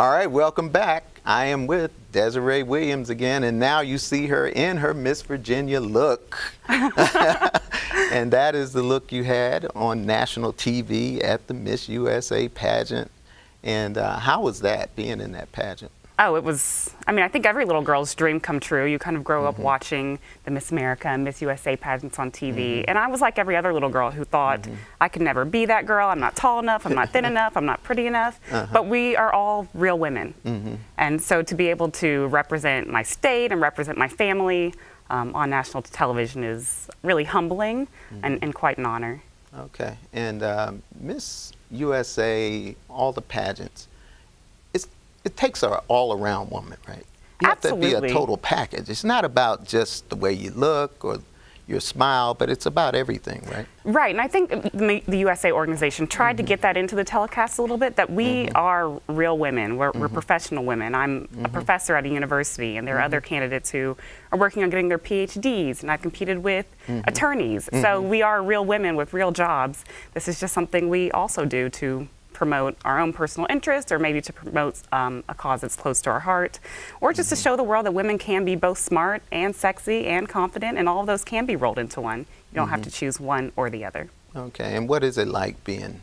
All right, welcome back. I am with Desiree Williams again, and now you see her in her Miss Virginia look. And that is the look you had on national TV at the Miss USA pageant. And how was that, being in that pageant? Oh, it was, I think every little girl's dream come true. You kind of grow up watching the Miss America and Miss USA pageants on TV. And I was like every other little girl who thought, I could never be that girl. I'm not tall enough. I'm not thin enough. I'm not pretty enough. But we are all real women. And so to be able to represent my state and represent my family on national television is really humbling and quite an honor. Okay. And Miss USA, all the pageants, it takes an all-around woman, right? You Absolutely. have to be a total package. It's not about just the way you look or your smile, but it's about everything, right? Right, and I think the USA organization tried to get that into the telecast a little bit, that we are real women. We're professional women. I'm a professor at a university, and there are other candidates who are working on getting their PhDs, and I've competed with attorneys. So we are real women with real jobs. This is just something we also do to promote our own personal interest, or maybe to promote a cause that's close to our heart, or just to show the world that women can be both smart and sexy and confident, and all of those can be rolled into one. You don't have to choose one or the other. Okay, and what is it like being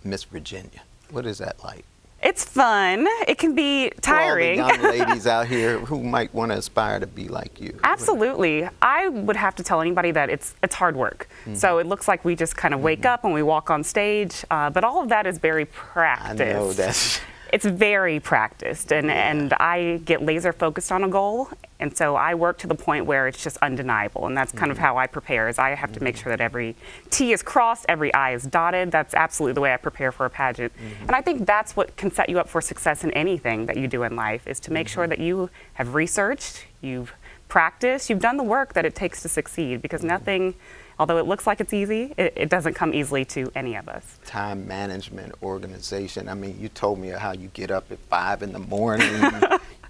Miss Virginia? What is that like? It's fun. It can be tiring. For all the young ladies out here who might want to aspire to be like you. Absolutely. I would have to tell anybody that it's hard work. So it looks like we just kind of wake up and we walk on stage, but all of that is very practiced. I know that's... It's very practiced, and I get laser focused on a goal, and so I work to the point where it's just undeniable, and that's kind of how I prepare. Is I have to make sure that every T is crossed, every I is dotted. That's absolutely the way I prepare for a pageant. And I think that's what can set you up for success in anything that you do in life, is to make sure that you have researched, you've practiced, you've done the work that it takes to succeed, because nothing, although it looks like it's easy, it doesn't come easily to any of us. Time management, organization. I mean, you told me how you get up at 5 in the morning.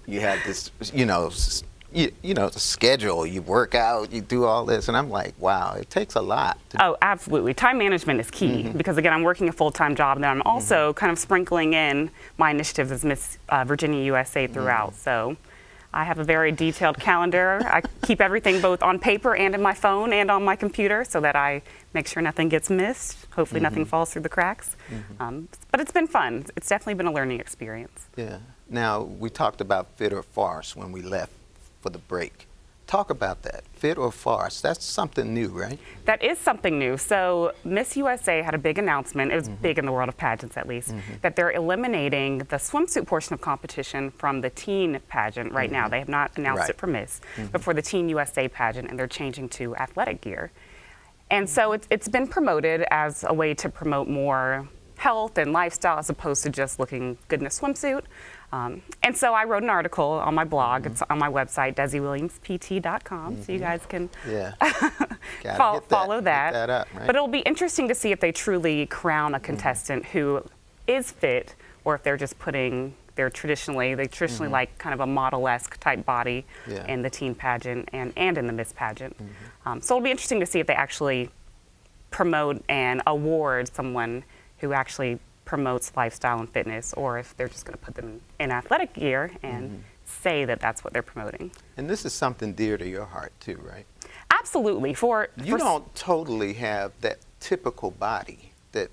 You have this, the schedule. You work out, you do all this, and I'm like, wow, it takes a lot. Oh, absolutely. Time management is key because, again, I'm working a full-time job, and then I'm also kind of sprinkling in my initiatives as Miss Virginia USA throughout. So I have a very detailed calendar. I keep everything both on paper and in my phone and on my computer so that I make sure nothing gets missed. Hopefully nothing falls through the cracks. But it's been fun. It's definitely been a learning experience. Yeah. Now, we talked about fit or farce when we left for the break. Talk about that. Fit or farce. That's something new, right? That is something new. So Miss USA had a big announcement. It was big in the world of pageants, at least, that they're eliminating the swimsuit portion of competition from the teen pageant right now. They have not announced it for Miss, but for the Teen USA pageant, and they're changing to athletic gear. And so it's been promoted as a way to promote more health and lifestyle as opposed to just looking good in a swimsuit. And so I wrote an article on my blog. It's on my website, DesiWilliamsPT.com, so you guys can follow that. Get that up, right? But it'll be interesting to see if they truly crown a contestant who is fit, or if they're just putting they traditionally like kind of a model-esque type body in the teen pageant and in the Miss pageant. So it'll be interesting to see if they actually promote and award someone who actually promotes lifestyle and fitness, or if they're just going to put them in athletic gear and say that that's what they're promoting. And this is something dear to your heart too, right? Absolutely. You don't totally have that typical body that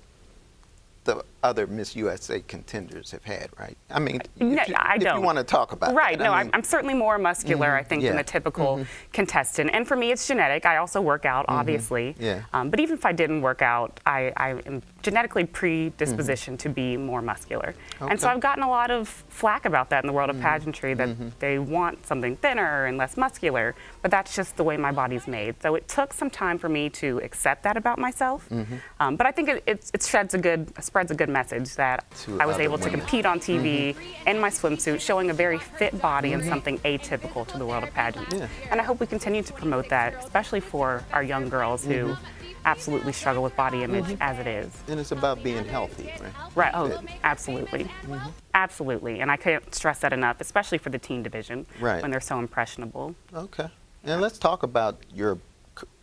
the other Miss USA contenders have had, right? I mean, if you want to talk about right, that. no, I'm certainly more muscular, I think, than the typical contestant. And for me, it's genetic. I also work out, obviously. But even if I didn't work out, I am genetically predispositioned to be more muscular. And so I've gotten a lot of flack about that in the world of pageantry, that they want something thinner and less muscular, but that's just the way my body's made. So it took some time for me to accept that about myself. But I think it spreads a good message that I was able to compete on TV in my swimsuit, showing a very fit body and something atypical to the world of pageants. And I hope we continue to promote that, especially for our young girls who absolutely struggle with body image as it is. And it's about being healthy, right? Right, oh, absolutely. Absolutely, and I can't stress that enough, especially for the teen division, when they're so impressionable. Okay, and let's talk about your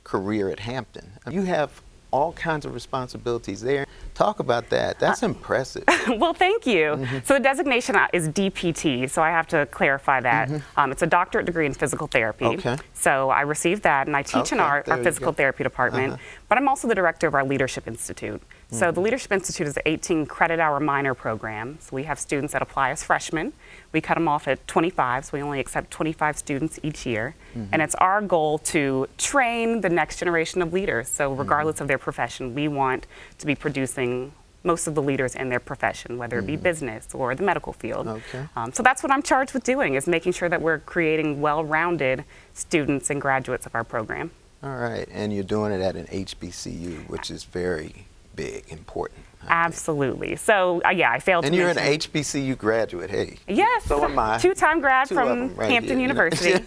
career at Hampton. You have all kinds of responsibilities there. Talk about that. That's impressive. Well, thank you. So the designation is DPT, so I have to clarify that. It's a doctorate degree in physical therapy. Okay. So I received that, and I teach in our physical therapy department, but I'm also the director of our Leadership Institute. So the Leadership Institute is an 18 credit hour minor program. So we have students that apply as freshmen. We cut them off at 25, so we only accept 25 students each year. And it's our goal to train the next generation of leaders. So regardless of their profession, we want to be producing most of the leaders in their profession, whether it be business or the medical field. Okay. So that's what I'm charged with doing, is making sure that we're creating well-rounded students and graduates of our program. All right, and you're doing it at an HBCU, which is very big, important. Absolutely. So, yeah, I failed to And you're mention. an HBCU graduate, hey. Yes. So am I. Two-time grad Two of from them right Hampton here, you know. University.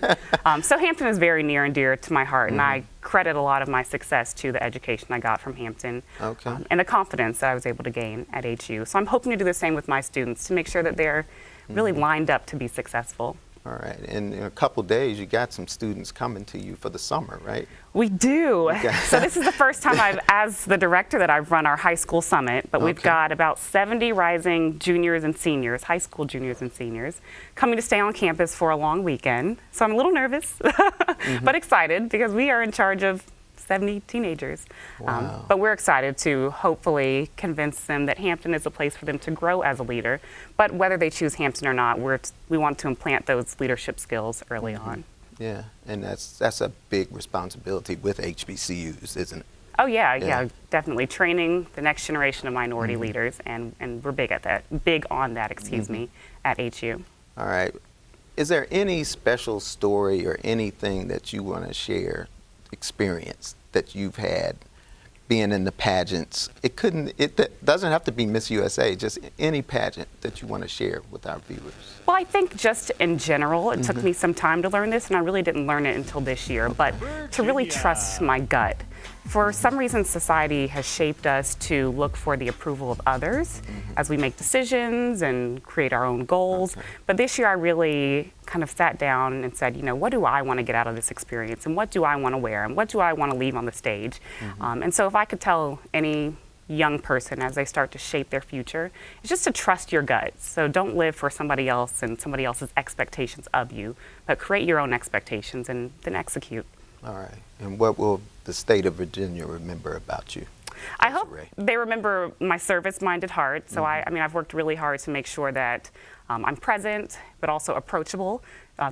So Hampton is very near and dear to my heart, and I credit a lot of my success to the education I got from Hampton and the confidence that I was able to gain at HU. So I'm hoping to do the same with my students to make sure that they're really lined up to be successful. All right, and in a couple days, you got some students coming to you for the summer, right? We do. So this is the first time as the director, that I've run our high school summit, but we've got about 70 rising juniors and seniors, high school juniors and seniors, coming to stay on campus for a long weekend. So I'm a little nervous, but excited, because we are in charge of 70 teenagers. Wow. But we're excited to hopefully convince them that Hampton is a place for them to grow as a leader. But whether they choose Hampton or not, we want to implant those leadership skills early on. Yeah, and that's a big responsibility with HBCUs, isn't it? Oh yeah, definitely. Training the next generation of minority leaders, and we're big on that, excuse me, at HU. All right. Is there any special story or anything that you want to share, experience that you've had being in the pageants? It doesn't have to be Miss USA, just any pageant that you want to share with our viewers. Well, I think just in general, it took me some time to learn this, and I really didn't learn it until this year, but to really trust my gut. For some reason, society has shaped us to look for the approval of others as we make decisions and create our own goals. But this year, I really kind of sat down and said, what do I want to get out of this experience? And what do I want to wear? And what do I want to leave on the stage? And so if I could tell any young person as they start to shape their future, it's just to trust your gut. So don't live for somebody else and somebody else's expectations of you, but create your own expectations and then execute. All right. And what will the state of Virginia remember about you? I hope they remember my service-minded heart. So I've worked really hard to make sure that I'm present, but also approachable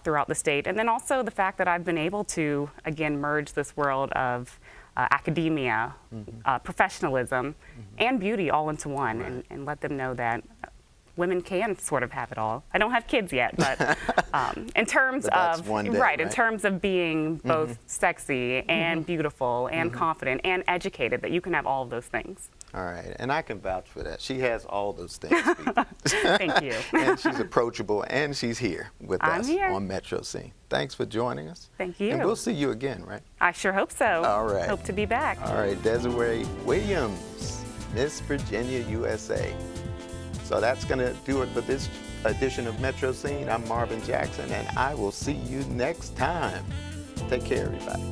throughout the state. And then also the fact that I've been able to, again, merge this world of academia, professionalism, and beauty all into one, and let them know that women can sort of have it all. I don't have kids yet, but in terms of in terms of being both sexy and beautiful and confident and educated, that you can have all of those things. All right, and I can vouch for that. She has all those things. Thank you. And she's approachable, and she's here with us on Metro Scene. Thanks for joining us. Thank you. And we'll see you again, right? I sure hope so. All right. Hope to be back. All right, Desiree Williams, Miss Virginia, USA. So that's going to do it for this edition of Metro Scene. I'm Marvin Jackson, and I will see you next time. Take care, everybody.